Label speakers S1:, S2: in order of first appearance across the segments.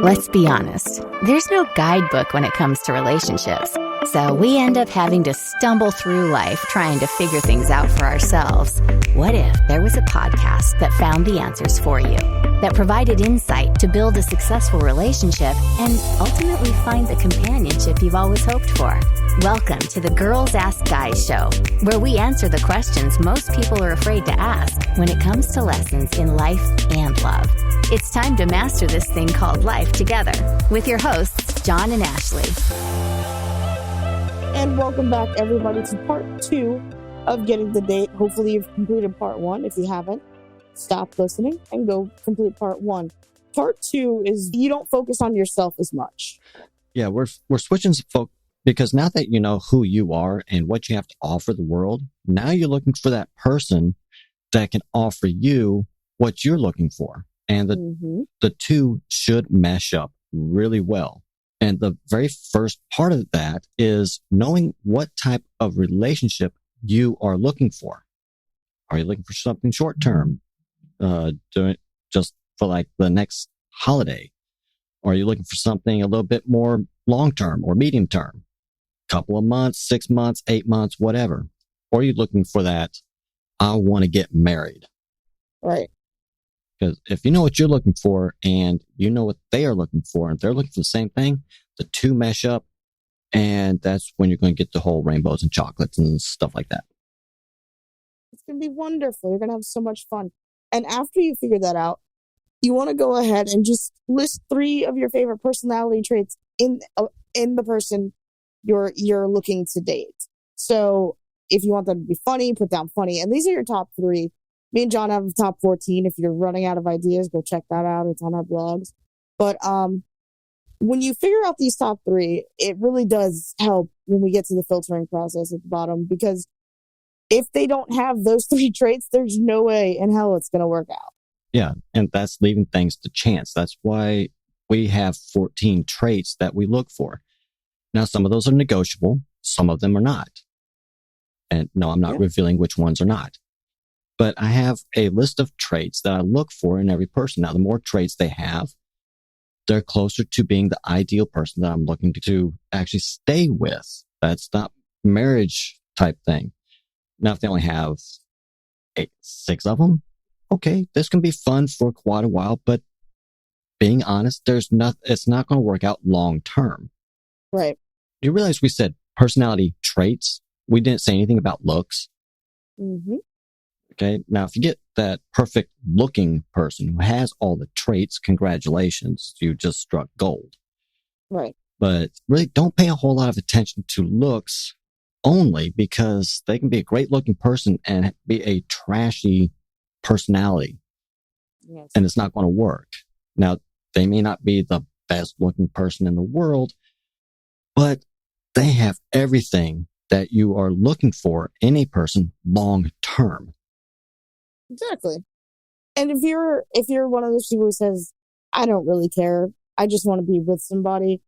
S1: Let's be honest, there's no guidebook when it comes to relationships. So we end up having to stumble through life trying to figure things out for ourselves. What if there was a podcast that found the answers for you, that provided insight to build a successful relationship and ultimately find the companionship you've always hoped for? Welcome to the Girls Ask Guys show, where we answer the questions most people are afraid to ask when it comes to lessons in life and love. It's time to master this thing called life together with your hosts, John and Ashley.
S2: And welcome back, everybody, to part 2 of Getting the Date. Hopefully you've completed part 1. If you haven't, stop listening and go complete part 1. Part 2 is you don't focus on yourself as much.
S3: Yeah, we're switching some focus because now that you know who you are and what you have to offer the world, now you're looking for that person that can offer you what you're looking for. And the two should mesh up really well. And the very first part of that is knowing what type of relationship you are looking for. Are you looking for something short term, doing just for like the next holiday? Or are you looking for something a little bit more long term or medium term? Couple of months, 6 months, 8 months, whatever. Or are you looking for that, I want to get married?
S2: Right.
S3: Because if you know what you're looking for and you know what they are looking for and they're looking for the same thing, the two mesh up, and that's when you're going to get the whole rainbows and chocolates and stuff like that.
S2: It's going to be wonderful. You're going to have so much fun. And after you figure that out, you want to go ahead and just list 3 of your favorite personality traits in the person you're looking to date. So if you want them to be funny, put down funny. And these are your top 3. Me and John have top 14. If you're running out of ideas, go check that out. It's on our blogs. But when you figure out these top 3, it really does help when we get to the filtering process at the bottom. Because if they don't have those 3 traits, there's no way in hell it's going to work out.
S3: Yeah, and that's leaving things to chance. That's why we have 14 traits that we look for. Now, some of those are negotiable. Some of them are not. And no, I'm not revealing which ones are not. But I have a list of traits that I look for in every person. Now, the more traits they have, they're closer to being the ideal person that I'm looking to actually stay with. That's not marriage type thing. Now, if they only have 6 of them, okay, this can be fun for quite a while, but being honest, it's not going to work out long term.
S2: Right.
S3: You realize we said personality traits. We didn't say anything about looks.
S2: Mm-hmm.
S3: Okay. Now, if you get that perfect looking person who has all the traits, congratulations, you just struck gold.
S2: Right.
S3: But really don't pay a whole lot of attention to looks only, because they can be a great looking person and be a trashy personality.
S2: Yes.
S3: And it's not going to work. Now, they may not be the best looking person in the world, but they have everything that you are looking for in a person long term.
S2: Exactly. And if you're one of those people who says, I don't really care, I just want to be with somebody,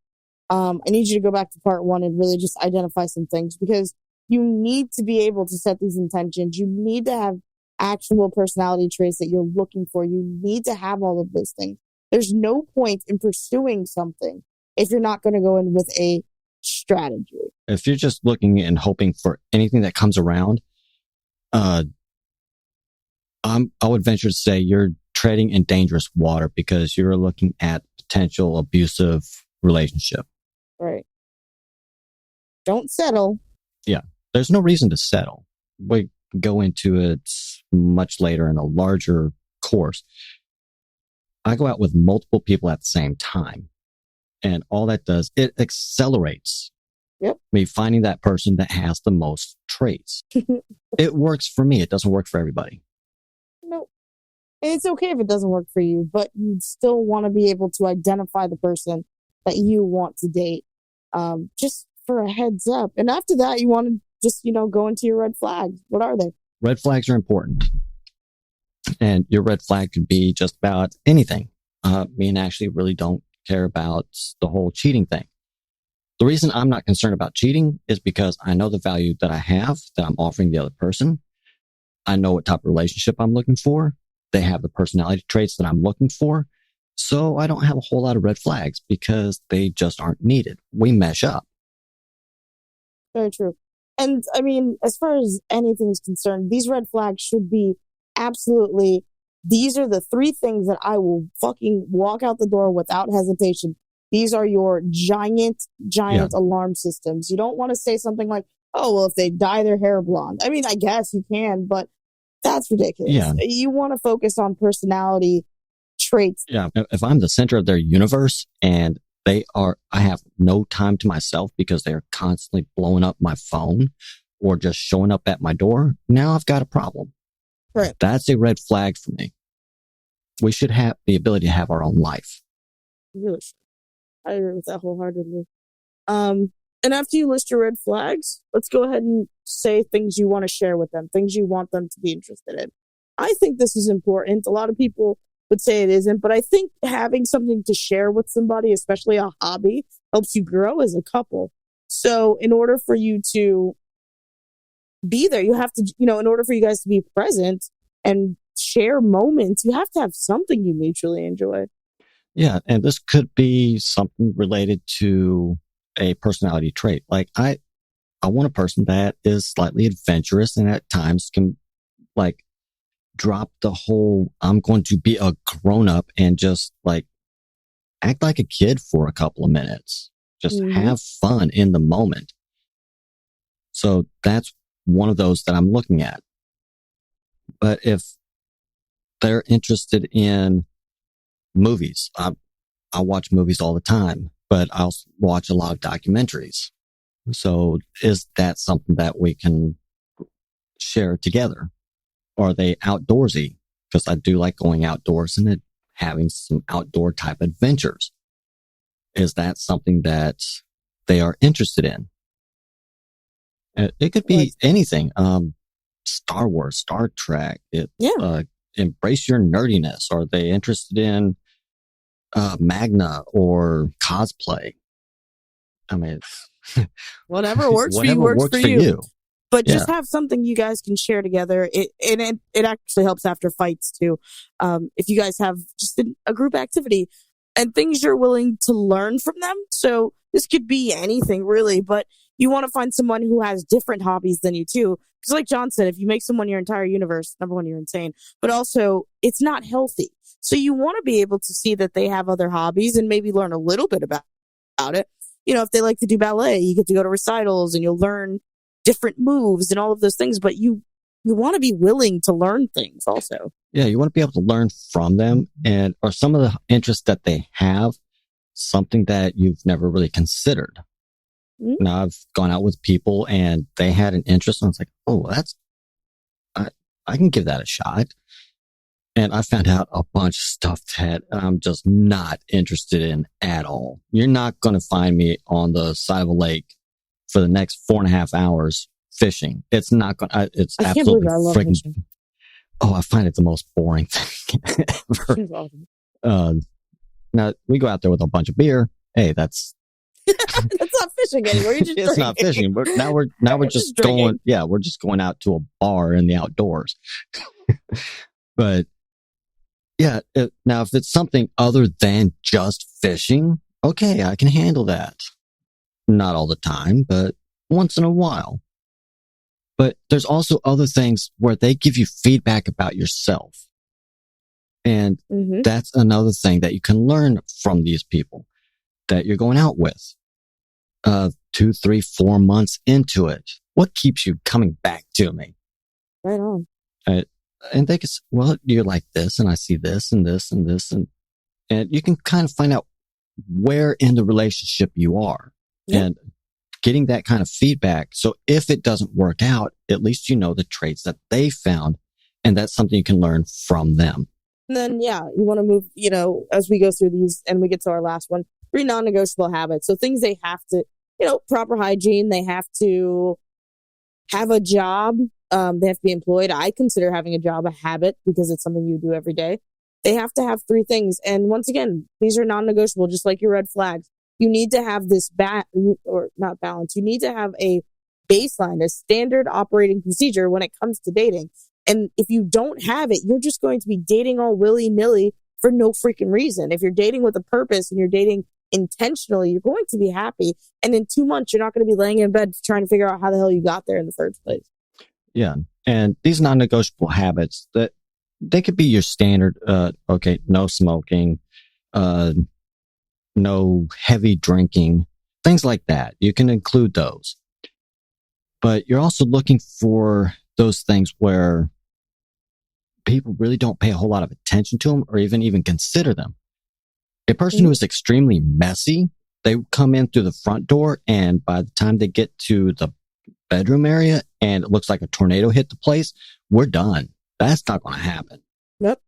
S2: I need you to go back to part 1 and really just identify some things, because you need to be able to set these intentions. You need to have actual personality traits that you're looking for. You need to have all of those things. There's no point in pursuing something if you're not going to go in with a strategy.
S3: If you're just looking and hoping for anything that comes around, I would venture to say you're treading in dangerous water, because you're looking at potential abusive relationship.
S2: Right. Don't settle.
S3: Yeah. There's no reason to settle. We go into it much later in a larger course. I go out with multiple people at the same time. And all that does, it accelerates me finding that person that has the most traits. It works for me. It doesn't work for everybody.
S2: No. And it's okay if it doesn't work for you, but you still want to be able to identify the person that you want to date, just for a heads up. And after that, you want to just, go into your red flags. What are they?
S3: Red flags are important. And your red flag could be just about anything. Me and Ashley really don't care about the whole cheating thing. The reason I'm not concerned about cheating is because I know the value that I have, that I'm offering the other person. I know what type of relationship I'm looking for. They have the personality traits that I'm looking for. So I don't have a whole lot of red flags because they just aren't needed. We mesh up.
S2: Very true. And I mean, as far as anything is concerned, these red flags should be absolutely, these are the three things that I will fucking walk out the door without hesitation. These are your giant alarm systems. You don't want to say something like, oh, well, if they dye their hair blonde. I mean, I guess you can, but that's ridiculous.
S3: Yeah.
S2: You want to focus on personality traits.
S3: Yeah. If I'm the center of their universe and I have no time to myself because they're constantly blowing up my phone or just showing up at my door, now I've got a problem.
S2: Right.
S3: That's a red flag for me. We should have the ability to have our own life.
S2: Really should. I agree with that wholeheartedly. And after you list your red flags, let's go ahead and say things you want to share with them, things you want them to be interested in. I think this is important. A lot of people would say it isn't, but I think having something to share with somebody, especially a hobby, helps you grow as a couple. So in order for you to be there, you have to, in order for you guys to be present and share moments, you have to have something you mutually enjoy.
S3: Yeah. And this could be something related to a personality trait. Like I want a person that is slightly adventurous and at times can like drop the whole, I'm going to be a grown up and just like act like a kid for a couple of minutes. Just have fun in the moment. So that's one of those that I'm looking at. But if they're interested in movies, I watch movies all the time, but I'll watch a lot of documentaries. So is that something that we can share together? Are they outdoorsy? Because I do like going outdoors and having some outdoor type adventures. Is that something that they are interested in? It could be anything. Star Wars, Star Trek. Embrace your nerdiness. Are they interested in Magna or cosplay? I mean,
S2: whatever works for you works for you. But just have something you guys can share together. It actually helps after fights too. If you guys have just a group activity and things you're willing to learn from them. So this could be anything really, but you want to find someone who has different hobbies than you too. Because like John said, if you make someone your entire universe, number one, you're insane, but also it's not healthy. So you want to be able to see that they have other hobbies and maybe learn a little bit about it. If they like to do ballet, you get to go to recitals and you'll learn different moves and all of those things, but you want to be willing to learn things also. Yeah,
S3: you want to be able to learn from them or some of the interests that they have, something that you've never really considered. Mm-hmm. Now, I've gone out with people and they had an interest and I was like, oh, I can give that a shot. And I found out a bunch of stuff that I'm just not interested in at all. You're not going to find me on the side of a lake for the next 4.5 hours fishing. It's not going to, it's absolutely freaking. Oh, I find it the most boring thing ever. Awesome. Now we go out there with a bunch of beer. Hey, that's
S2: not fishing anymore. You're just
S3: it's not fishing, but now we're just going. Yeah, we're just going out to a bar in the outdoors. But yeah, now if it's something other than just fishing, okay, I can handle that. Not all the time, but once in a while. But there's also other things where they give you feedback about yourself. And that's another thing that you can learn from these people that you're going out with. 2, 3, 4 months into it. What keeps you coming back to me?
S2: Right on.
S3: And they can say, well, you're like this, and I see this and this and this. And you can kind of find out where in the relationship you are. Yep. And getting that kind of feedback. So if it doesn't work out, at least you know the traits that they found, and that's something you can learn from them.
S2: And then, you want to move, as we go through these and we get to our last one, 3 non-negotiable habits. So things they have to, proper hygiene. They have to have a job. They have to be employed. I consider having a job a habit because it's something you do every day. They have to have 3 things. And once again, these are non-negotiable, just like your red flags. You need to have this not balance. You need to have a baseline, a standard operating procedure when it comes to dating. And if you don't have it, you're just going to be dating all willy-nilly for no freaking reason. If you're dating with a purpose and you're dating intentionally, you're going to be happy. And in 2 months, you're not going to be laying in bed trying to figure out how the hell you got there in the first place.
S3: Yeah. And these non-negotiable habits, that they could be your standard, okay, no smoking, no heavy drinking, things like that. You can include those. But you're also looking for those things where people really don't pay a whole lot of attention to them or even consider them. A person who is extremely messy, they come in through the front door, and by the time they get to the bedroom area and it looks like a tornado hit the place, we're done. That's not going to happen.
S2: Yep.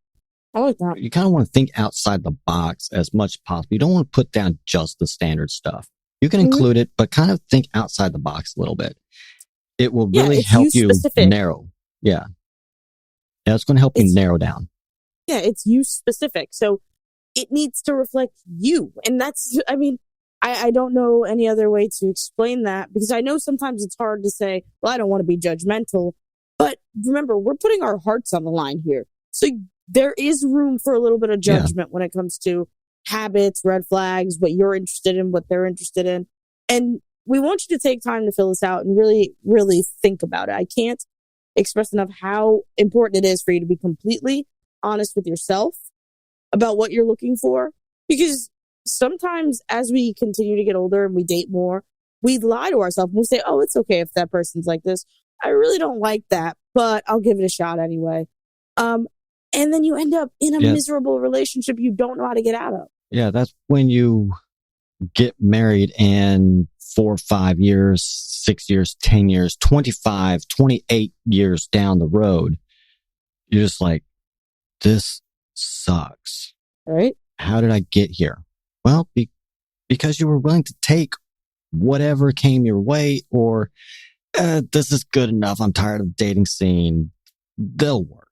S2: I like that.
S3: You kind of want to think outside the box as much as possible. You don't want to put down just the standard stuff. You can include it, but kind of think outside the box a little bit. It will really help you narrow. Yeah. Yeah, it's going to help you narrow down.
S2: Yeah, it's you specific. So it needs to reflect you. And that's, I mean, I don't know any other way to explain that, because I know sometimes it's hard to say, well, I don't want to be judgmental. But remember, we're putting our hearts on the line here. So there is room for a little bit of judgment when it comes to habits, red flags, what you're interested in, what they're interested in. And we want you to take time to fill this out and really, really think about it. I can't express enough how important it is for you to be completely honest with yourself about what you're looking for. Because sometimes as we continue to get older and we date more, we lie to ourselves and we say, oh, it's okay if that person's like this. I really don't like that, but I'll give it a shot anyway. And then you end up in a miserable relationship you don't know how to get out of.
S3: Yeah, that's when you get married and 4 or 5 years, 6 years, 10 years, 25, 28 years down the road, you're just like, this sucks.
S2: Right?
S3: How did I get here? Well, because you were willing to take whatever came your way, or this is good enough. I'm tired of the dating scene. They'll work.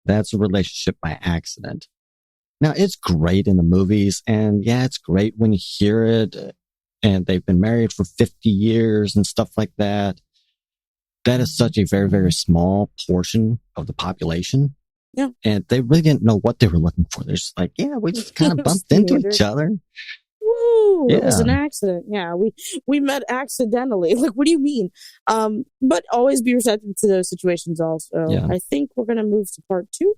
S3: That's a relationship by accident. Now, it's great in the movies, and yeah, it's great when you hear it, and they've been married for 50 years and stuff like that. That is such a very, very small portion of the population.
S2: Yeah.
S3: And they really didn't know what they were looking for. They're just like, yeah, we just kind of bumped into each other.
S2: Woo! Yeah. It was an accident. Yeah, we met accidentally. Like, what do you mean? But always be receptive to those situations also. Yeah. I think we're going to move to part 2.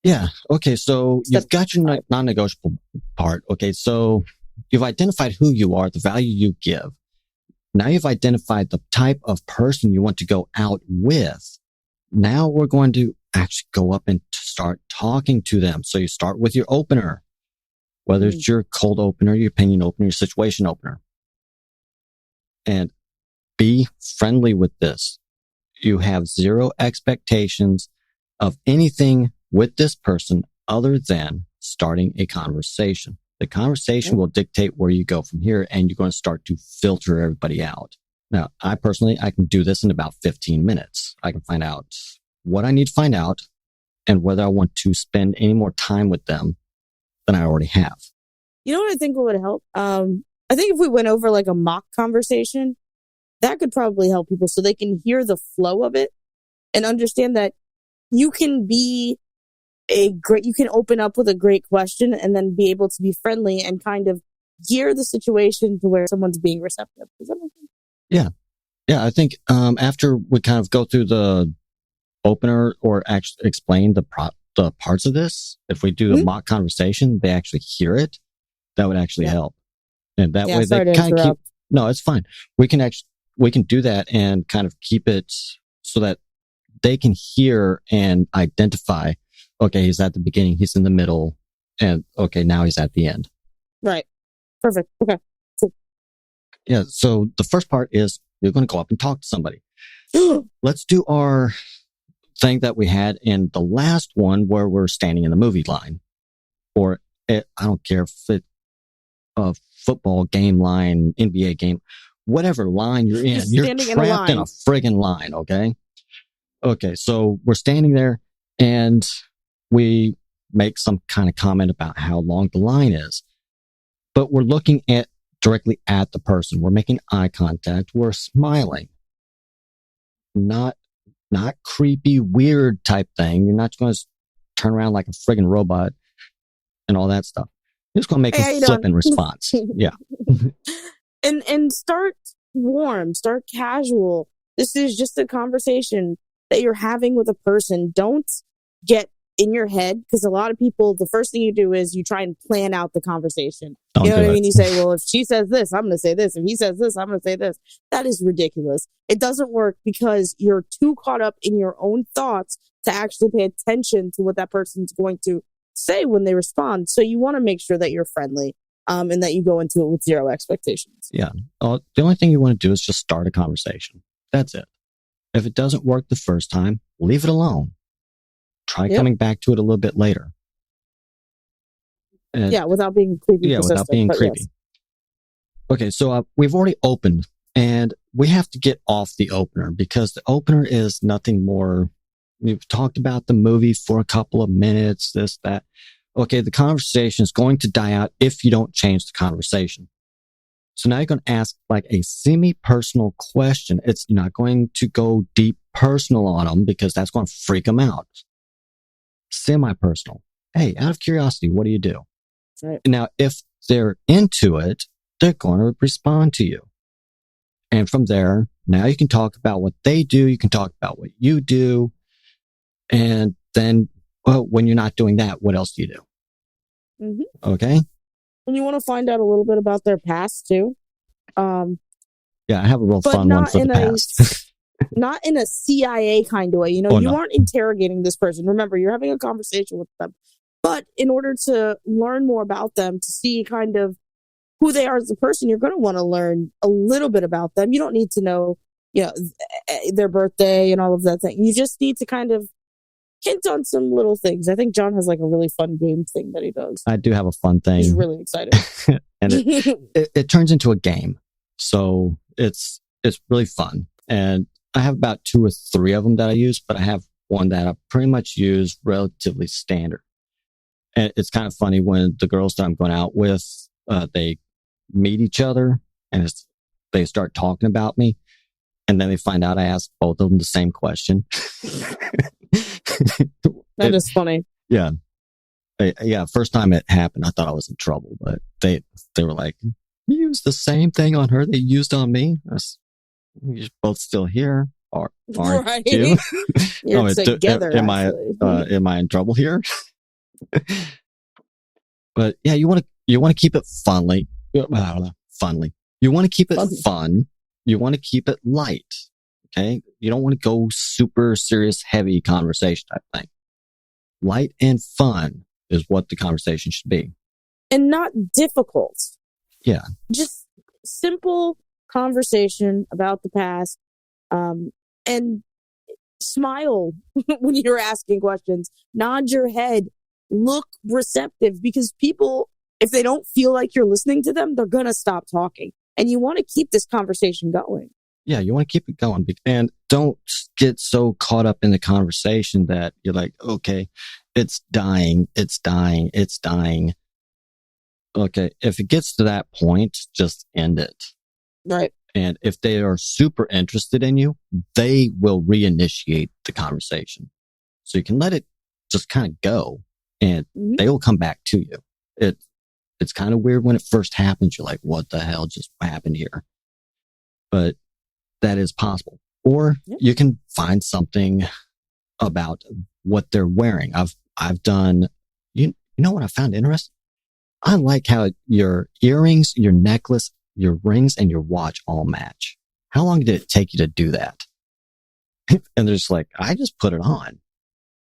S3: Yeah. Okay. So you've got your non-negotiable part. Okay. So you've identified who you are, the value you give. Now you've identified the type of person you want to go out with. Now we're going to actually go up and start talking to them. So you start with your opener, whether it's your cold opener, your opinion opener, your situation opener. And be friendly with this. You have zero expectations of anything with this person other than starting a conversation. The conversation will dictate where you go from here, and you're going to start to filter everybody out. Now, I can do this in about 15 minutes. I can find out what I need to find out and whether I want to spend any more time with them than I already have.
S2: You know what I think would help? I think if we went over like a mock conversation, that could probably help people so they can hear the flow of it and understand that you can be you can open up with a great question and then be able to be friendly and kind of gear the situation to where someone's being receptive. Does that make sense?
S3: Yeah. Yeah. I think, after we kind of go through the opener or actually explain the parts of this, if we do the mock conversation, they actually hear it. That would actually help. And that way they kind of keep, no, it's fine. We can do that and kind of keep it so that they can hear and identify, okay, he's at the beginning, he's in the middle, and okay, now he's at the end.
S2: Right. Perfect. Okay. Cool.
S3: Yeah. So the first part is you're going to go up and talk to somebody. Let's do our thing that we had in the last one where we're standing in the movie line, or I don't care if it's a football game line, NBA game, whatever line you're in, you're trapped in a friggin' line. Okay. Okay. So we're standing there and we make some kind of comment about how long the line is, but we're looking directly at the person. We're making eye contact. We're smiling. Not creepy, weird type thing. You're not going to turn around like a friggin' robot. and all that stuff. You're just going to make a flippant response. Yeah.
S2: And start warm, start casual. This is just a conversation that you're having with a person. Don't get in your head, because a lot of people, the first thing you do is you try and plan out the conversation. You know what I mean? You say, well, if she says this, I'm going to say this. If he says this, I'm going to say this. That is ridiculous. It doesn't work because you're too caught up in your own thoughts to actually pay attention to what that person's going to say when they respond. So you want to make sure that you're friendly, and that you go into it with zero expectations.
S3: Yeah. The only thing you want to do is just start a conversation. That's it. If it doesn't work the first time, leave it alone. Try coming back to it a little bit later. And,
S2: without being creepy.
S3: Yeah, without being creepy. Yes. Okay, so we've already opened, and we have to get off the opener, because the opener is nothing more. We've talked about the movie for a couple of minutes, this, that. Okay, the conversation is going to die out if you don't change the conversation. So now you're going to ask like a semi-personal question. It's not going to go deep personal on them, because that's going to freak them out. Semi-personal. Hey, out of curiosity, what do you do?
S2: Right.
S3: Now, if they're into it, they're going to respond to you. And from there, now you can talk about what they do. You can talk about what you do. And then, well, when you're not doing that, what else do you do?
S2: Mm-hmm.
S3: Okay.
S2: And you want to find out a little bit about their past too.
S3: Yeah, I have a real fun one for the past.
S2: Not in a CIA kind of way. You know, aren't interrogating this person. Remember, you're having a conversation with them. But in order to learn more about them, to see kind of who they are as a person, you're going to want to learn a little bit about them. You don't need to know, their birthday and all of that thing. You just need to kind of hint on some little things. I think John has like a really fun game thing that he does.
S3: I do have a fun thing.
S2: He's really excited.
S3: And it turns into a game. So it's really fun. And I have about 2 or 3 of them that I use, but I have one that I pretty much use relatively standard. And it's kind of funny when the girls that I'm going out with, they meet each other and they start talking about me. And then they find out I asked both of them the same question.
S2: That is funny.
S3: Yeah. First time it happened, I thought I was in trouble, but they were like, you used the same thing on her they used on me? You're both still here, or aren't
S2: right.
S3: you?
S2: You're together.
S3: Am I in trouble here? But yeah, you want to keep it funly. You want to keep it fun. You want to keep it light. Okay, you don't want to go super serious, heavy conversation type thing. Light and fun is what the conversation should be,
S2: and not difficult.
S3: Yeah,
S2: just simple conversation about the past, and smile when you're asking questions. Nod your head. Look receptive, because people, if they don't feel like you're listening to them, they're gonna stop talking. And you want to keep this conversation going.
S3: Yeah, you want to keep it going, and don't get so caught up in the conversation that you're like, okay, it's dying. Okay, if it gets to that point, just end it.
S2: Right.
S3: And if they are super interested in you, they will reinitiate the conversation. So you can let it just kind of go, and they will come back to you. It's kind of weird when it first happens. You're like, what the hell just happened here? But that is possible. Or you can find something about what they're wearing. I've done, you know what I found interesting? I like how your earrings, your necklace, your rings, and your watch all match. How long did it take you to do that? And they're just like, I just put it on.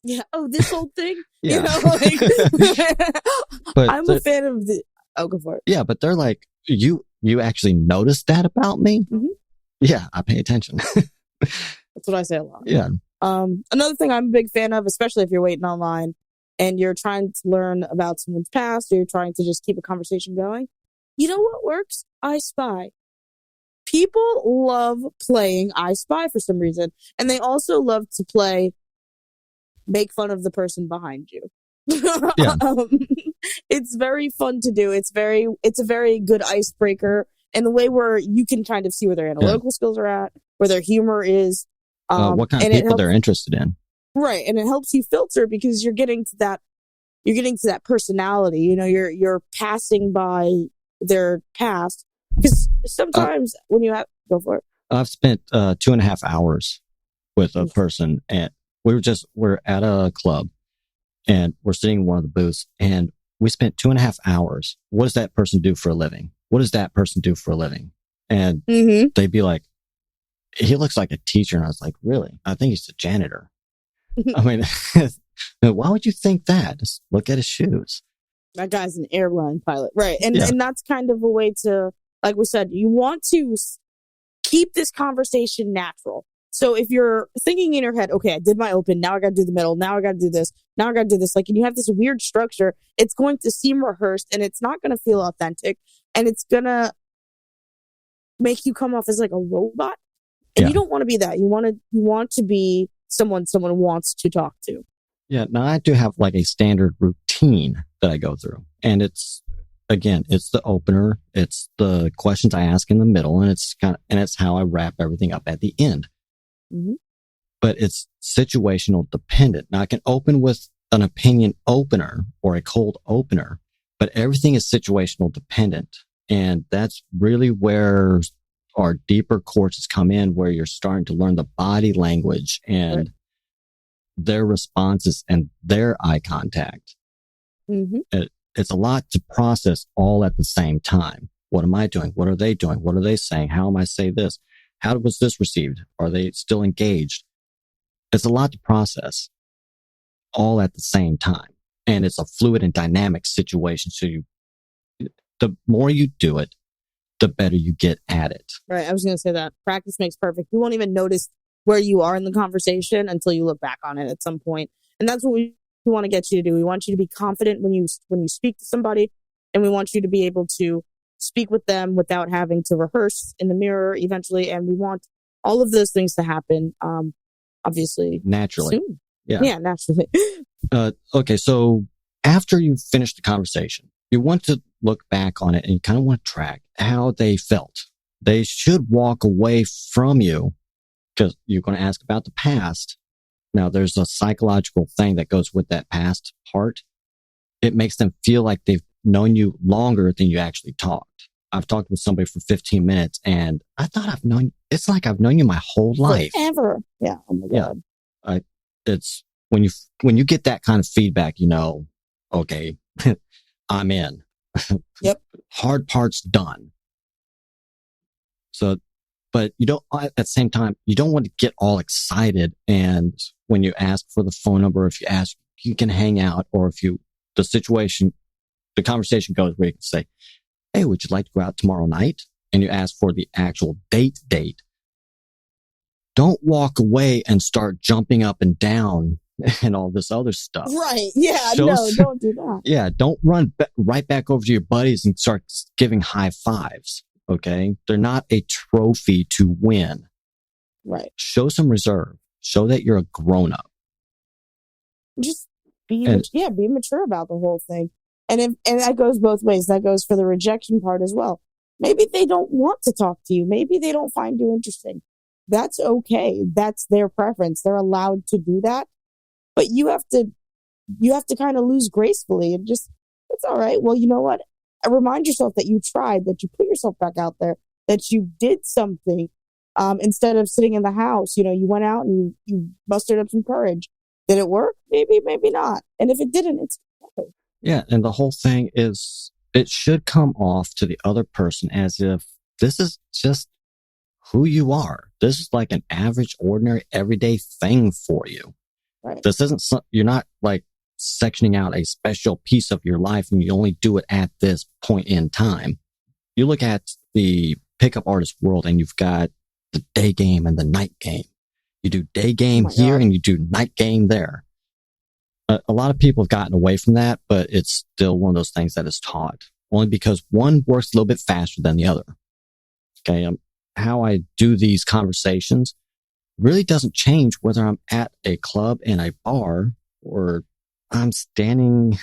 S2: Yeah. Oh, this whole thing?
S3: Yeah.
S2: But I'm a fan of the... Oh, go for it.
S3: Yeah, but they're like, you actually noticed that about me?
S2: Mm-hmm.
S3: Yeah, I pay attention.
S2: That's what I say a lot.
S3: Yeah.
S2: Another thing I'm a big fan of, especially if you're waiting online and you're trying to learn about someone's past, or you're trying to just keep a conversation going. You know what works? I Spy. People love playing I Spy for some reason. And they also love to make fun of the person behind you.
S3: Yeah.
S2: It's very fun to do. It's a very good icebreaker in the way where you can kind of see where their analytical skills are at, where their humor is.
S3: What kind of people they're interested in.
S2: Right. And it helps you filter, because you're getting to that you're getting to that personality. You know, you're passing by their past, because sometimes when you have go for it.
S3: I've spent 2.5 hours with a person, and we're at a club, and we're sitting in one of the booths, and we spent 2.5 hours. What does that person do for a living? What does that person do for a living? And they'd be like, he looks like a teacher. And I was like, really? I think he's a janitor. I mean, why would you think that? Just look at his shoes.
S2: That guy's an airline pilot. Right. And that's kind of a way to, like we said, you want to keep this conversation natural. So if you're thinking in your head, okay, I did my open, now I got to do the middle, now I got to do this, now I got to do this, like, and you have this weird structure, it's going to seem rehearsed and it's not going to feel authentic, and it's going to make you come off as like a robot. And you don't want to be that. You want to be someone wants to talk to.
S3: Yeah. Now I do have like a standard routine that I go through, and it's the opener, it's the questions I ask in the middle, and it's how I wrap everything up at the end. Mm-hmm. But it's situational dependent. Now I can open with an opinion opener or a cold opener, but everything is situational dependent. And that's really where our deeper courses come in, where you're starting to learn the body language and their responses and their eye contact. Mm-hmm. It's a lot to process all at the same time. What am I doing? What are they doing? What are they saying? How am I saying this? How was this received? Are they still engaged? It's a lot to process all at the same time. And it's a fluid and dynamic situation. So the more you do it, the better you get at it.
S2: Right. I was going to say that practice makes perfect. You won't even notice where you are in the conversation until you look back on it at some point. And that's what we want to get you to do. We want you to be confident when you speak to somebody, and we want you to be able to speak with them without having to rehearse in the mirror eventually. And we want all of those things to happen, obviously,
S3: naturally.
S2: Soon.
S3: Yeah,
S2: naturally.
S3: Okay, so after you finish the conversation, you want to look back on it, and you kind of want to track how they felt. They should walk away from you, because you're going to ask about the past. Now, there's a psychological thing that goes with that past part. It makes them feel like they've known you longer than you actually talked. I've talked with somebody for 15 minutes, and I thought it's like I've known you my whole life.
S2: Forever. Yeah. Oh my God.
S3: Yeah. It's when you get that kind of feedback, okay, I'm in.
S2: Yep.
S3: Hard part's done. So, but you don't, at the same time, you don't want to get all excited. And when you ask for the phone number, if you ask, you can hang out, or if the conversation goes where you can say, hey, would you like to go out tomorrow night? And you ask for the actual date. Don't walk away and start jumping up and down and all this other stuff.
S2: Right. Yeah. Don't do that.
S3: Yeah. Don't run right back over to your buddies and start giving high fives. Okay. They're not a trophy to win.
S2: Right.
S3: Show some reserve. Show that you're a grown up.
S2: Just be mature about the whole thing. And that goes both ways. That goes for the rejection part as well. Maybe they don't want to talk to you. Maybe they don't find you interesting. That's okay. That's their preference. They're allowed to do that. But you have to kind of lose gracefully and just, it's all right. Well, you know what? Remind yourself that you tried, that you put yourself back out there, that you did something, instead of sitting in the house. You went out and you mustered up some courage. Did it work? Maybe, maybe not. And if it didn't, it's okay.
S3: Yeah. And the whole thing is, it should come off to the other person as if this is just who you are. This is like an average, ordinary, everyday thing for you.
S2: Right.
S3: This isn't, you're not like sectioning out a special piece of your life and you only do it at this point in time. You look at the pickup artist world and you've got the day game and the night game. You do day game here and you do night game there. A lot of people have gotten away from that, but it's still one of those things that is taught only because one works a little bit faster than the other. Okay. How I do these conversations really doesn't change whether I'm at a club, in a bar, or I'm standing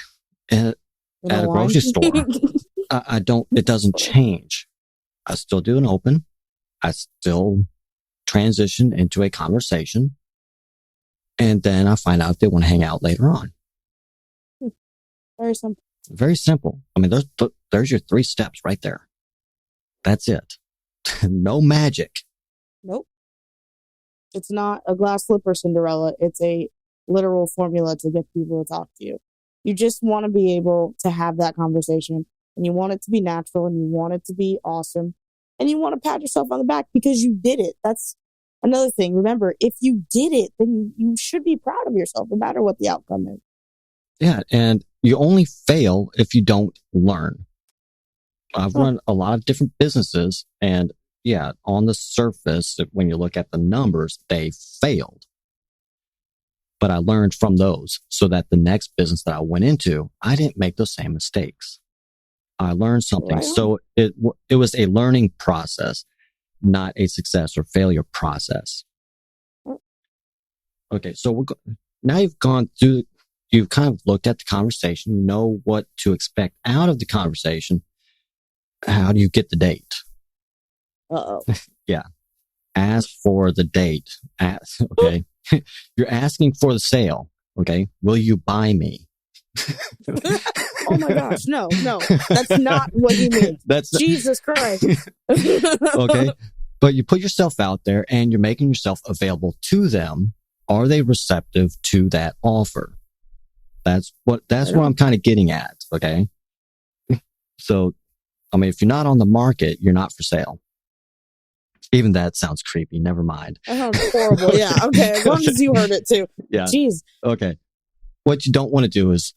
S3: at a grocery store. It doesn't change. I still do an open. I still transition into a conversation. And then I find out if they want to hang out later on.
S2: Very simple.
S3: Very simple. I mean, there's your 3 steps right there. That's it. No magic.
S2: Nope. It's not a glass slipper Cinderella. It's a literal formula to get people to talk to you. You just want to be able to have that conversation, and you want it to be natural, and you want it to be awesome, and you want to pat yourself on the back because you did it. That's another thing. Remember, if you did it, then you should be proud of yourself, no matter what the outcome is.
S3: Yeah, and you only fail if you don't learn. I've run a lot of different businesses, and yeah, on the surface, when you look at the numbers, they failed. But I learned from those so that the next business that I went into, I didn't make those same mistakes. I learned something.
S2: Right.
S3: So it was a learning process, not a success or failure process. Okay, so now you've gone through, you've kind of looked at the conversation, you know what to expect out of the conversation. How do you get the date?
S2: Uh-oh.
S3: Yeah. Ask for the date. Okay. You're asking for the sale. Okay. Will you buy me?
S2: Oh my gosh. No. That's not what you mean. Jesus Christ.
S3: Okay. But you put yourself out there and you're making yourself available to them. Are they receptive to that offer? That's what I'm kind of getting at. Okay. So, I mean, if you're not on the market, you're not for sale. Even that sounds creepy. Never mind.
S2: That sounds horrible. Yeah. Okay. As long as you heard it too.
S3: Yeah.
S2: Jeez.
S3: Okay. What you don't want to do is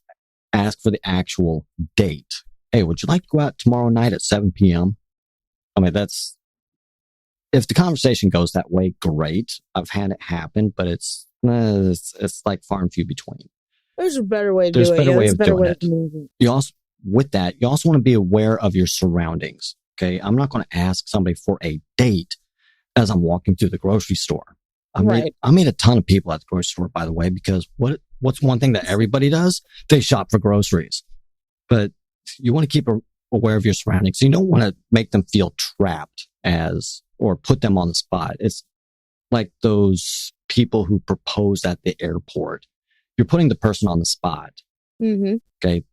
S3: ask for the actual date. Hey, would you like to go out tomorrow night at 7 p.m.? I mean, if the conversation goes that way, great. I've had it happen, but it's like far and few between.
S2: There's a better way to do it.
S3: There's a better way of doing it.
S2: You
S3: also want to be aware of your surroundings. Okay. I'm not going to ask somebody for a date as I'm walking through the grocery store. I meet a ton of people at the grocery store, by the way, because what's one thing that everybody does? They shop for groceries. But you want to keep aware of your surroundings. You don't want to make them feel trapped or put them on the spot. It's like those people who propose at the airport. You're putting the person on the spot.
S2: Mm-hmm.
S3: Okay.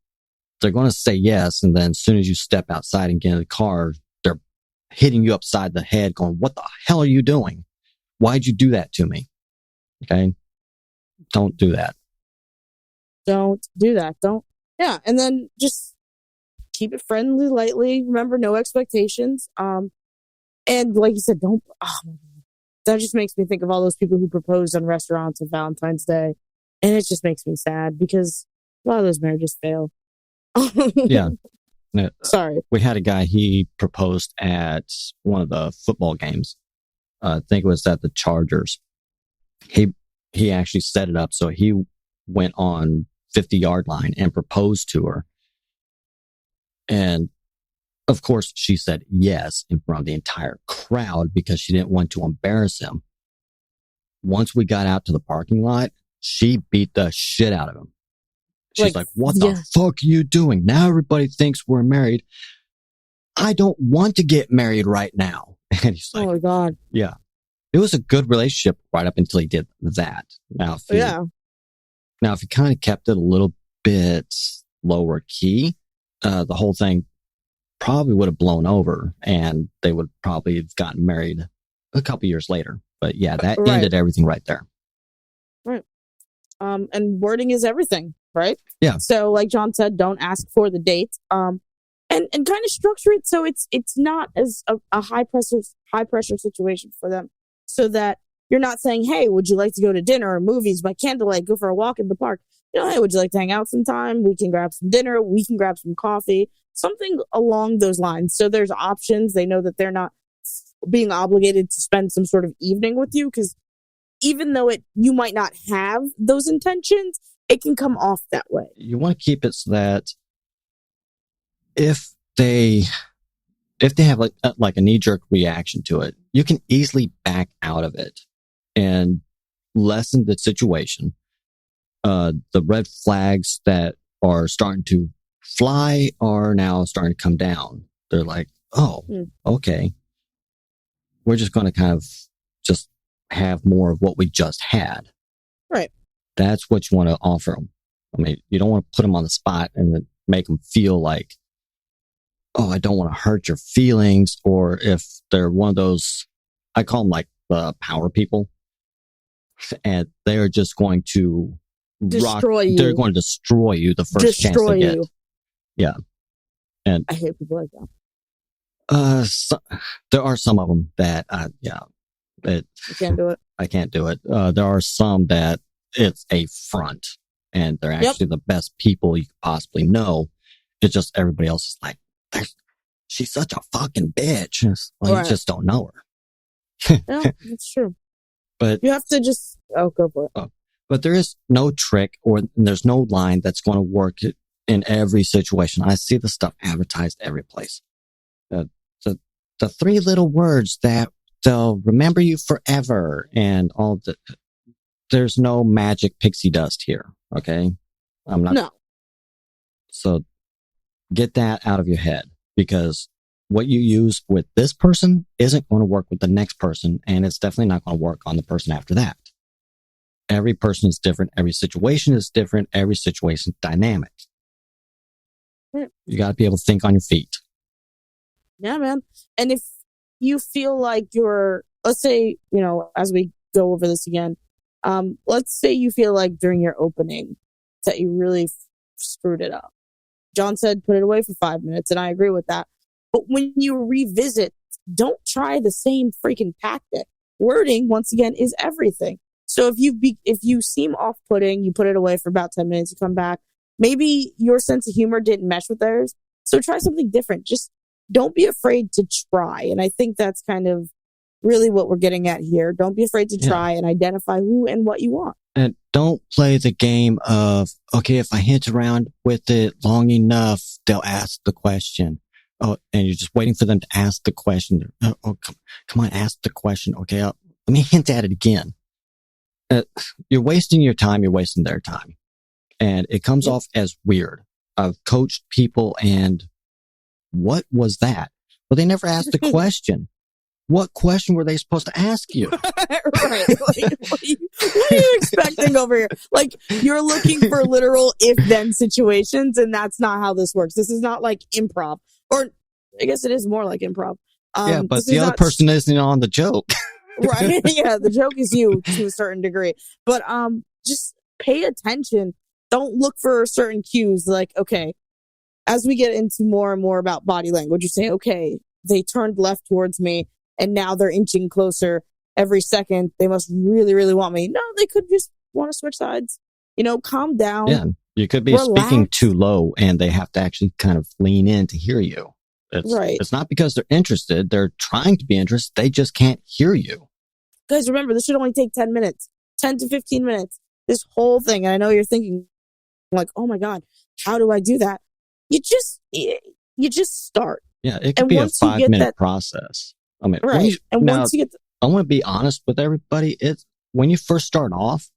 S3: They're going to say yes. And then as soon as you step outside and get in the car, they're hitting you upside the head going, what the hell are you doing? Why'd you do that to me? Okay. Don't do that.
S2: Don't do that. Yeah. And then just keep it friendly, lightly. Remember, no expectations. And like you said, that just makes me think of all those people who proposed on restaurants on Valentine's Day. And it just makes me sad because a lot of those marriages fail.
S3: Yeah.
S2: Sorry.
S3: We had a guy, he proposed at one of the football games. I think it was at the Chargers. He actually set it up so he went on 50-yard line and proposed to her. And of course, she said yes in front of the entire crowd because she didn't want to embarrass him. Once we got out to the parking lot, she beat the shit out of him. She's like, what the fuck are you doing? Now everybody thinks we're married. I don't want to get married right now. And he's like,
S2: oh my God.
S3: Yeah. It was a good relationship right up until he did that. Now, if he kind of kept it a little bit lower key, the whole thing probably would have blown over and they would probably have gotten married a couple years later. But yeah, that ended everything right there.
S2: Right. And wording is everything, right?
S3: Yeah.
S2: So like John said, don't ask for the date. And kind of structure it so it's not as a high pressure situation for them, so that you're not saying, hey, would you like to go to dinner or movies by candlelight, go for a walk in the park? Hey, would you like to hang out sometime? We can grab some dinner. We can grab some coffee, something along those lines. So there's options. They know that they're not being obligated to spend some sort of evening with you, because even though you might not have those intentions, it can come off that way.
S3: You want to keep it so that if they have like a knee-jerk reaction to it, you can easily back out of it and lessen the situation. The red flags that are starting to fly are now starting to come down. They're like, oh, okay. We're just going to kind of just have more of what we just had.
S2: Right.
S3: That's what you want to offer them. I mean, you don't want to put them on the spot and then make them feel like, oh, I don't want to hurt your feelings. Or if they're one of those, I call them like the power people, and they're just going to
S2: destroy you.
S3: They're going to destroy you the first chance they get. Yeah. And
S2: I hate people like that.
S3: There are some of them that,
S2: I can't do it.
S3: I can't do it. There are some that it's a front, and they're actually the best people you could possibly know. It's just everybody else is like, she's such a fucking bitch. Well, you just don't know her.
S2: Yeah, that's true.
S3: But
S2: you have to just, go for it.
S3: But there is no trick, or there's no line that's going to work in every situation. I see the stuff advertised every place. The 3 little words that they'll remember you forever, and all the. There's no magic pixie dust here. Okay, I'm not.
S2: No.
S3: So get that out of your head, because what you use with this person isn't going to work with the next person, and it's definitely not going to work on the person after that. Every person is different. Every situation is different. Every situation is dynamic. You got to be able to think on your feet.
S2: Yeah, man. And if you feel like let's say, as we go over this again, let's say you feel like during your opening that you really screwed it up. John said, put it away for 5 minutes, and I agree with that. But when you revisit, don't try the same freaking tactic. Wording, once again, is everything. So if you seem off-putting, you put it away for about 10 minutes, you come back. Maybe your sense of humor didn't mesh with theirs. So try something different. Just don't be afraid to try. And I think that's kind of really what we're getting at here. Don't be afraid to try and identify who and what you want.
S3: And don't play the game of, okay, if I hint around with it long enough, they'll ask the question. Oh, and you're just waiting for them to ask the question. Oh, come on, ask the question. Okay, let me hint at it again. You're wasting your time. You're wasting their time. And it comes off as weird. I've coached people, and what was that? Well, they never asked the question. What question were they supposed to ask you?
S2: Right. Like, what are you expecting over here? Like, you're looking for literal if-then situations, and that's not how this works. This is not like improv. Or I guess it is more like improv.
S3: Yeah, but the other person isn't on the joke.
S2: Right? Yeah, the joke is you to a certain degree. But just pay attention. Don't look for certain cues. Like, okay, as we get into more and more about body language, you say, okay, they turned left towards me, and now they're inching closer every second. They must really, really want me. No, they could just want to switch sides. Calm down.
S3: Yeah, you could be speaking too low, and they have to actually kind of lean in to hear you. It's not because they're interested. They're trying to be interested. They just can't hear you.
S2: Guys, remember, this should only take 10 minutes, 10 to 15 minutes. This whole thing. And I know you're thinking like, oh my God, how do I do that? You just start.
S3: Yeah, it could be a 5-minute process. I mean,
S2: right. Once you get
S3: I want to be honest with everybody. It's when you first start off,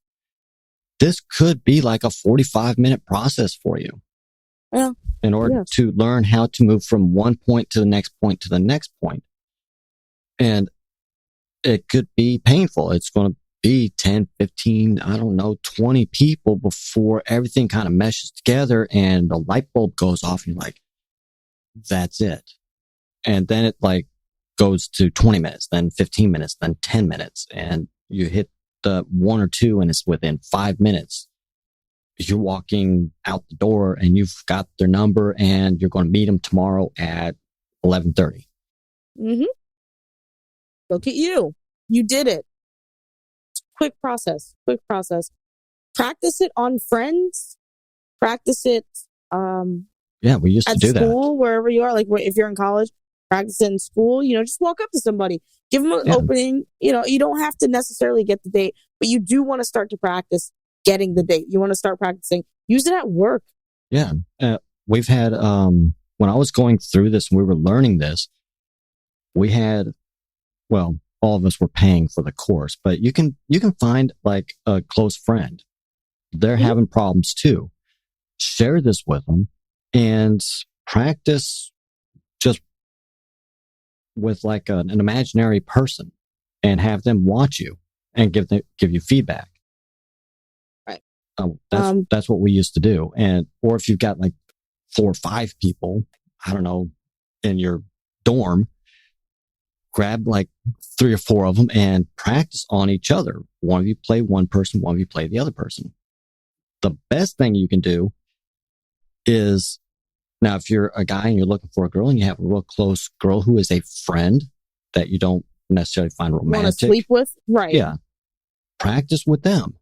S3: this could be like a 45-minute process for you.
S2: Yeah.
S3: In order to learn how to move from one point to the next point to the next point. And it could be painful. It's going to be 10, 15, 20 people before everything kind of meshes together and the light bulb goes off and you're like, that's it. And then it like goes to 20 minutes, then 15 minutes, then 10 minutes. And you hit the 1 or 2 and it's within 5 minutes. You're walking out the door and you've got their number and you're going to meet them tomorrow at 11:30.
S2: Mm-hmm. Look at you. You did it. Quick process. Practice it on friends. Practice it
S3: we used to do that.
S2: At school, wherever you are. Like if you're in college, practice it in school. Just walk up to somebody. Give them an opening. You don't have to necessarily get the date, but you do want to start to practice getting the date. You want to start practicing. Use it at work.
S3: Yeah. We've had, when I was going through this and we were learning this, we had, all of us were paying for the course, but you can find like a close friend. They're having problems too. Share this with them and practice just with like an imaginary person and have them watch you and give you feedback.
S2: Right.
S3: That's what we used to do. Or if you've got like 4 or 5 people, I don't know, in your dorm, grab like 3 or 4 of them and practice on each other. One of you play one person, one of you play the other person. The best thing you can do is, now if you're a guy and you're looking for a girl and you have a real close girl who is a friend that you don't necessarily find romantic.
S2: Want to sleep with? Right.
S3: Yeah. Practice with them.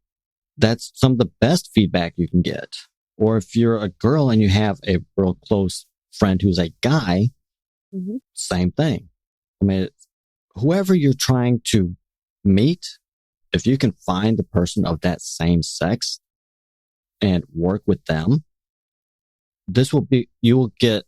S3: That's some of the best feedback you can get. Or if you're a girl and you have a real close friend who's a guy, same thing. I mean, whoever you're trying to meet, if you can find the person of that same sex and work with them, you will get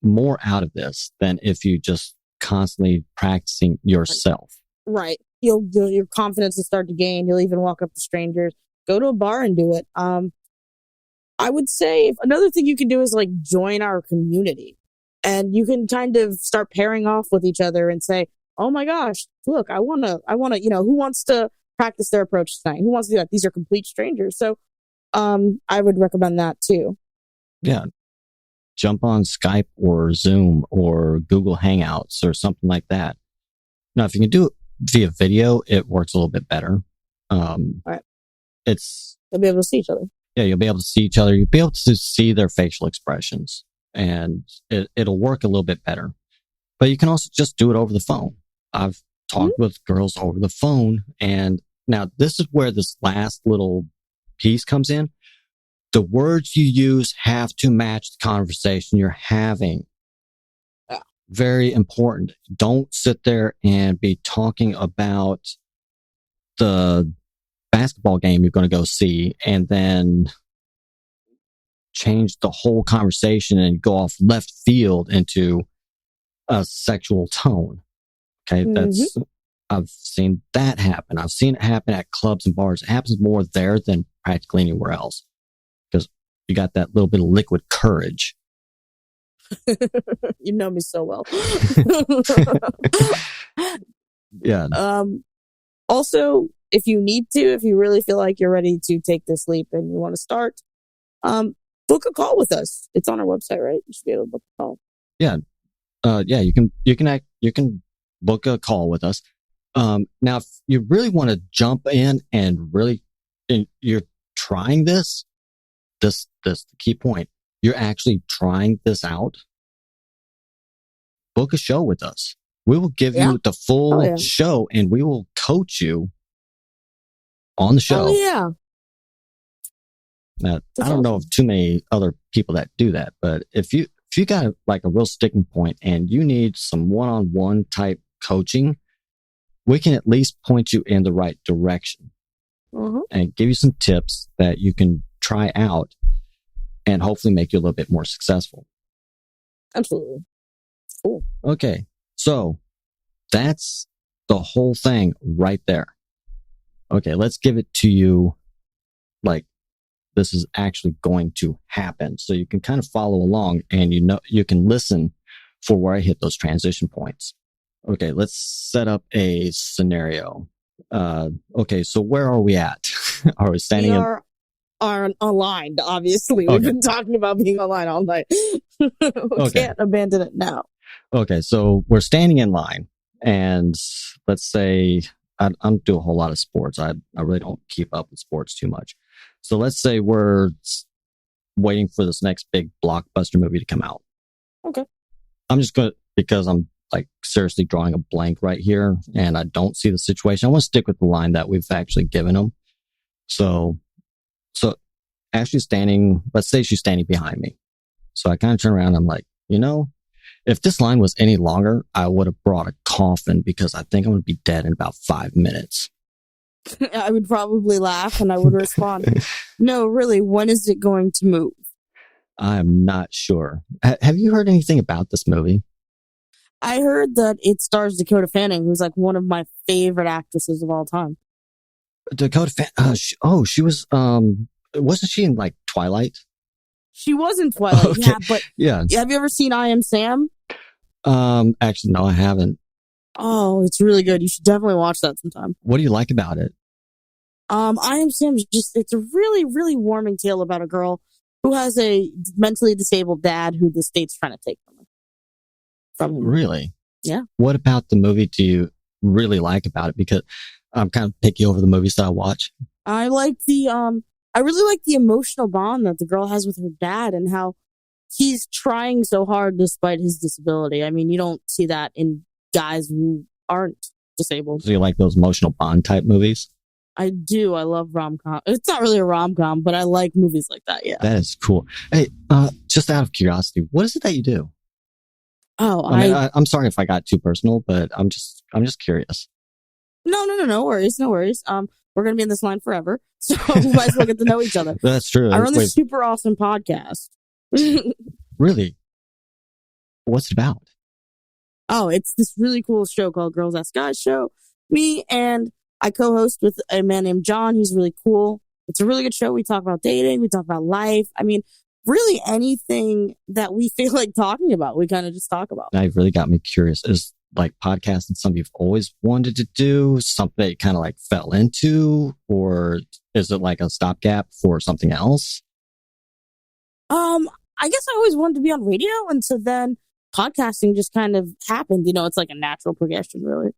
S3: more out of this than if you just constantly practicing yourself.
S2: Right. Your confidence will start to gain. You'll even walk up to strangers, go to a bar and do it. I would say another thing you can do is like join our community, and you can kind of start pairing off with each other and say, oh my gosh, look, I want to, who wants to practice their approach tonight? Who wants to do that? These are complete strangers. So, I would recommend that too.
S3: Yeah. Jump on Skype or Zoom or Google Hangouts or something like that. Now, if you can do it via video, it works a little bit better.
S2: All right. They'll be able to see each other.
S3: Yeah, you'll be able to see each other. You'll be able to see their facial expressions, and it'll work a little bit better. But you can also just do it over the phone. I've talked with girls over the phone, and now this is where this last little piece comes in. The words you use have to match the conversation you're having.
S2: Yeah.
S3: Very important. Don't sit there and be talking about the basketball game you're going to go see and then change the whole conversation and go off left field into a sexual tone. Okay. I've seen that happen. I've seen it happen at clubs and bars. It happens more there than practically anywhere else, because you got that little bit of liquid courage.
S2: You know me so well.
S3: Yeah.
S2: Also, if you really feel like you're ready to take this leap and you want to start, book a call with us. It's on our website, right? You should be able to book a call.
S3: Yeah. You can book a call with us. Now, if you really want to jump in and you're trying this the key point, you're actually trying this out, book a show with us. We will give you the full show, and we will coach you on the show.
S2: Oh, yeah.
S3: Now, I don't know of too many other people that do that, but if you got like a real sticking point and you need some one-on-one type coaching, we can at least point you in the right direction and give you some tips that you can try out and hopefully make you a little bit more successful.
S2: Absolutely. Cool.
S3: Okay. So that's the whole thing right there. Okay. Let's give it to you like this is actually going to happen. So you can kind of follow along and you can listen for where I hit those transition points. Okay. Let's set up a scenario. Okay. So where are we at? Are we standing
S2: are aligned, obviously. We've been talking about being online all night. We can't abandon it now.
S3: Okay, so we're standing in line, and let's say I don't do a whole lot of sports. I really don't keep up with sports too much. So let's say we're waiting for this next big blockbuster movie to come out.
S2: Okay.
S3: I'm just going to, because I'm like seriously drawing a blank right here, and I don't see the situation. I want to stick with the line that we've actually given them. So actually let's say she's standing behind me. So I kind of turn around and I'm like, if this line was any longer, I would have brought a coffin because I think I'm going to be dead in about 5 minutes.
S2: I would probably laugh and I would respond, no, really, when is it going to move?
S3: I'm not sure. Have you heard anything about this movie?
S2: I heard that it stars Dakota Fanning, who's like one of my favorite actresses of all time.
S3: Dakota Fanning. She was, wasn't she in like Twilight?
S2: She was in Twilight,
S3: okay.
S2: yeah, but
S3: yeah.
S2: Have you ever seen I Am Sam?
S3: Actually, no, I haven't.
S2: Oh, it's really good. You should definitely watch that sometime.
S3: What do you like about it?
S2: I Am Sam is it's a really, really warming tale about a girl who has a mentally disabled dad who the state's trying to take from him.
S3: Really?
S2: Yeah.
S3: What about the movie do you really like about it? Because I'm kind of picky over the movies that I watch.
S2: I really like the emotional bond that the girl has with her dad and how he's trying so hard despite his disability. I mean, you don't see that in guys who aren't disabled.
S3: So you like those emotional bond type movies?
S2: I do. I love rom-com. It's not really a rom-com, but I like movies like that. Yeah.
S3: That is cool. Hey, just out of curiosity, what is it that you do?
S2: Oh,
S3: I'm sorry if I got too personal, but I'm just curious.
S2: No worries. We're going to be in this line forever. So we might as well get to know each other.
S3: That's true.
S2: I run this super awesome podcast.
S3: Really? What's it about?
S2: Oh, it's this really cool show called Girls Ask Guys Show. Me and I co-host with a man named John. He's really cool. It's a really good show. We talk about dating. We talk about life. I mean, really anything that we feel like talking about, we kind of just talk about.
S3: That really got me curious. Is like podcasting something you've always wanted to do, something that you kind of like fell into, or is it like a stopgap for something else?
S2: I guess I always wanted to be on radio, and so then podcasting just kind of happened. You know, it's like a natural progression, really.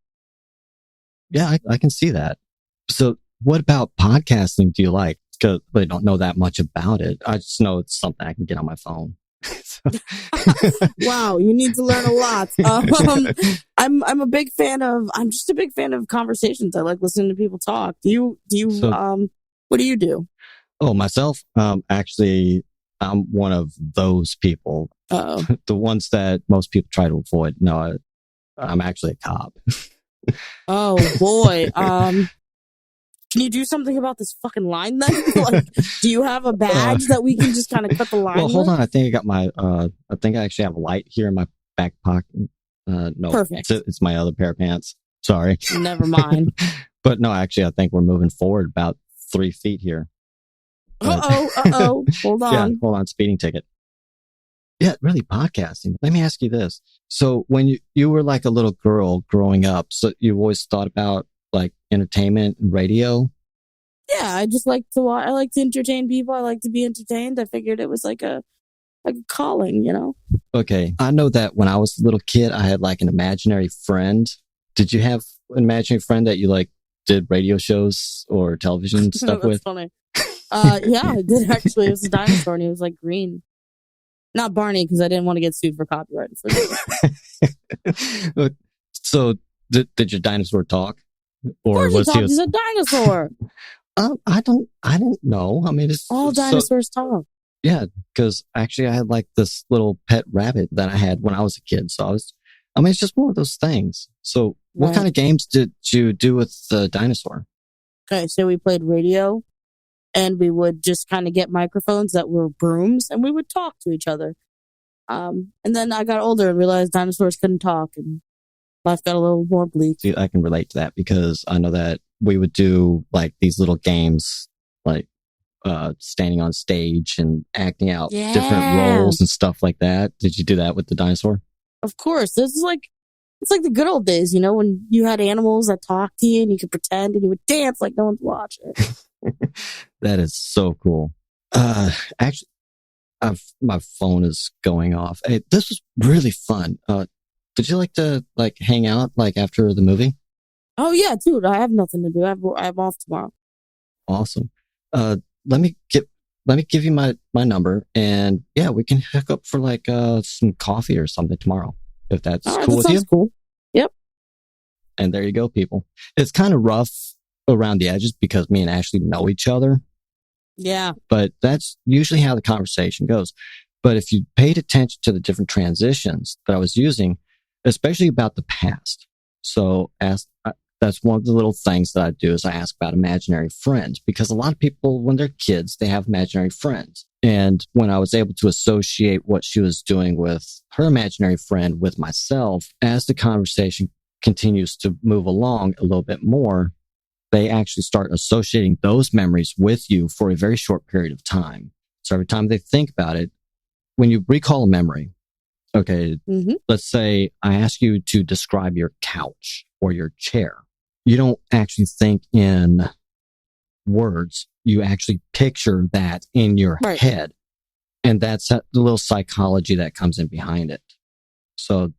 S3: Yeah, I can see that. So what about podcasting do you like? Because I don't know that much about it. I just know it's something I can get on my phone.
S2: Wow, you need to learn a lot. I'm just a big fan of conversations. I like listening to people talk. What do you do?
S3: Oh, myself? Actually, I'm one of those people.
S2: Uh-oh.
S3: The ones that most people try to avoid. No, I'm actually a cop.
S2: Oh boy. Can you do something about this fucking line then? Like, do you have a badge that we can just kind of cut the line?
S3: Well, hold
S2: with?
S3: on. I think I got my, I think I actually have a light here in my back pocket. No,
S2: perfect.
S3: It's my other pair of pants. Sorry.
S2: Never mind.
S3: But no, actually, I think we're moving forward about 3 feet here.
S2: Uh-oh. Hold on.
S3: Yeah, hold on. Speeding ticket. Yeah, really podcasting. Let me ask you this. So when you were like a little girl growing up, so you always thought about like entertainment and radio?
S2: Yeah, I just like to watch. I like to entertain people. I like to be entertained. I figured it was like a calling, you know?
S3: Okay. I know that when I was a little kid, I had like an imaginary friend. Did you have an imaginary friend that you like did radio shows or television stuff
S2: That's
S3: with?
S2: funny. Yeah, I did actually. It was a dinosaur and he was like green. Not Barney, because I didn't want to get sued for copyright infringement.
S3: So did your dinosaur talk?
S2: Or of course he's a dinosaur.
S3: I didn't know. I mean,
S2: all dinosaurs talk.
S3: Yeah, because actually I had like this little pet rabbit that I had when I was a kid. So it's just one of those things. So what kind of games did you do with the dinosaur?
S2: Okay, so we played radio and we would just kind of get microphones that were brooms and we would talk to each other. And then I got older and realized dinosaurs couldn't talk and life got a little more bleak.
S3: See, I can relate to that because I know that we would do like these little games like standing on stage and acting out different roles and stuff like that. Did you do that with the dinosaur?
S2: Of course. It's like the good old days, you know, when you had animals that talked to you and you could pretend and you would dance like no one's watching.
S3: That is so cool. Actually, my phone is going off. Hey, this was really fun. Would you like to like hang out like after the movie?
S2: Oh yeah, dude. I have nothing to do. I have off tomorrow.
S3: Awesome. Let me give you my number and yeah, we can hook up for like some coffee or something tomorrow if that's cool with you.
S2: Cool. Yep.
S3: And there you go, people. It's kind of rough around the edges because me and Ashley know each other.
S2: Yeah.
S3: But that's usually how the conversation goes. But if you paid attention to the different transitions that I was using, especially about the past. So that's one of the little things that I do is I ask about imaginary friends because a lot of people, when they're kids, they have imaginary friends. And when I was able to associate what she was doing with her imaginary friend with myself, as the conversation continues to move along a little bit more, they actually start associating those memories with you for a very short period of time. So every time they think about it, when you recall a memory, okay, let's say I ask you to describe your couch or your chair. You don't actually think in words. You actually picture that in your head. And that's the little psychology that comes in behind it. So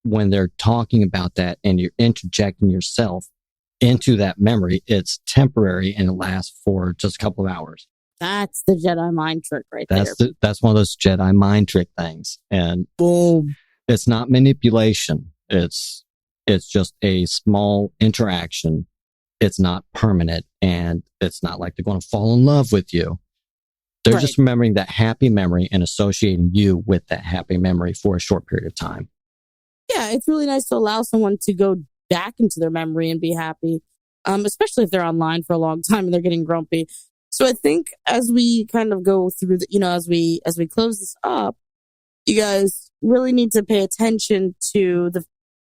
S3: when they're talking about that and you're interjecting yourself into that memory, it's temporary and it lasts for just a couple of hours.
S2: That's the Jedi mind trick there.
S3: That's one of those Jedi mind trick things. And
S2: boom.
S3: It's not manipulation. It's just a small interaction. It's not permanent, and it's not like they're going to fall in love with you. They're just remembering that happy memory and associating you with that happy memory for a short period of time.
S2: Yeah, it's really nice to allow someone to go back into their memory and be happy, especially if they're online for a long time and they're getting grumpy. So I think as we kind of go through, as we close this up, you guys really need to pay attention to the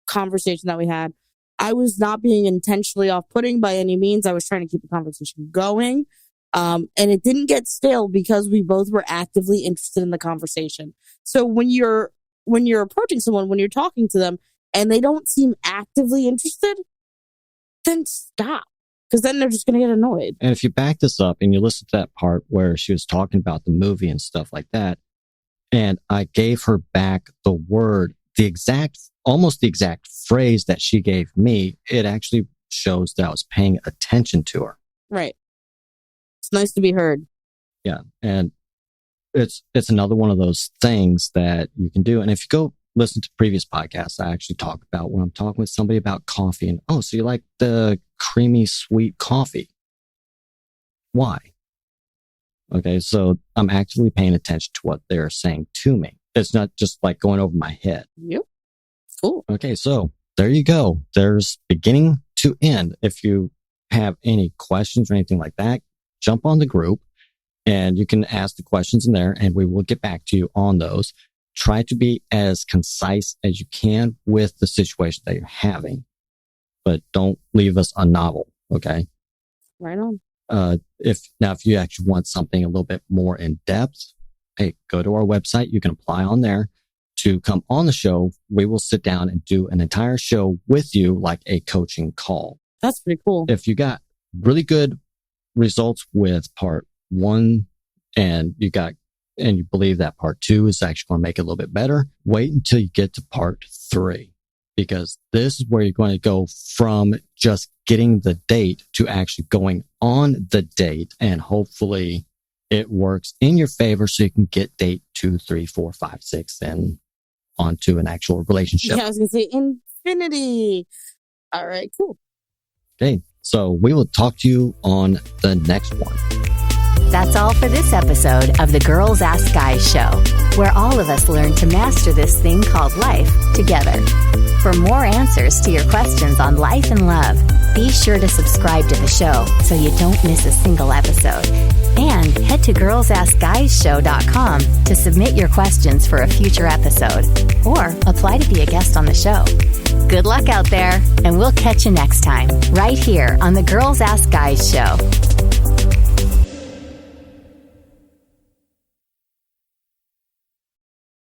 S2: conversation that we had. I was not being intentionally off-putting by any means. I was trying to keep the conversation going. And it didn't get stale because we both were actively interested in the conversation. So when you're approaching someone, when you're talking to them and they don't seem actively interested, then stop. Because then they're just going to get annoyed.
S3: And if you back this up and you listen to that part where she was talking about the movie and stuff like that, and I gave her back the word, almost the exact phrase that she gave me, it actually shows that I was paying attention to her.
S2: Right. It's nice to be heard.
S3: Yeah. And it's another one of those things that you can do. And if you go listen to previous podcasts, I actually talk about when I'm talking with somebody about coffee and, oh, so you like the creamy, sweet coffee. Why? Okay. So I'm actually paying attention to what they're saying to me. It's not just like going over my head.
S2: Yep. Cool.
S3: Okay. So there you go. There's beginning to end. If you have any questions or anything like that, jump on the group and you can ask the questions in there and we will get back to you on those. Try to be as concise as you can with the situation that you're having, but don't leave us a novel. Okay.
S2: Right on.
S3: If you actually want something a little bit more in depth, hey, go to our website. You can apply on there to come on the show. We will sit down and do an entire show with you, like a coaching call.
S2: That's pretty cool.
S3: If you got really good results with part 1 and you believe that part 2 is actually going to make it a little bit better, wait until you get to part 3, because this is where you're going to go from just getting the date to actually going on the date, and hopefully it works in your favor so you can get date 2, 3, 4, 5, 6 and onto an actual relationship.
S2: Yeah, I was going to say infinity. All right, cool.
S3: Okay, so we will talk to you on the next one.
S1: That's all for this episode of the Girls Ask Guys show, where all of us learn to master this thing called life together. For more answers to your questions on life and love, be sure to subscribe to the show so you don't miss a single episode. And head to girlsaskguyshow.com to submit your questions for a future episode or apply to be a guest on the show. Good luck out there, and we'll catch you next time, right here on the Girls Ask Guys show.